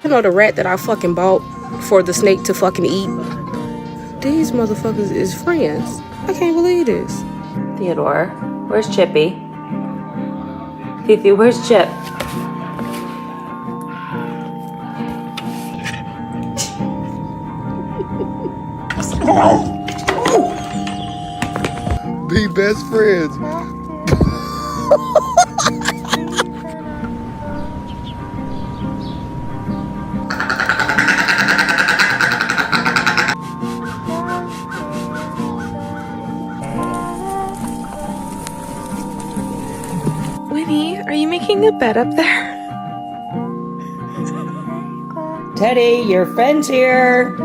You know the rat that I fucking bought for the snake to fucking eat? These motherfuckers is friends. I can't believe this. Theodore, where's Chippy? Fifi, where's Chip? Be best friends. Winnie, are you making a bed up there? Teddy, your friend's here.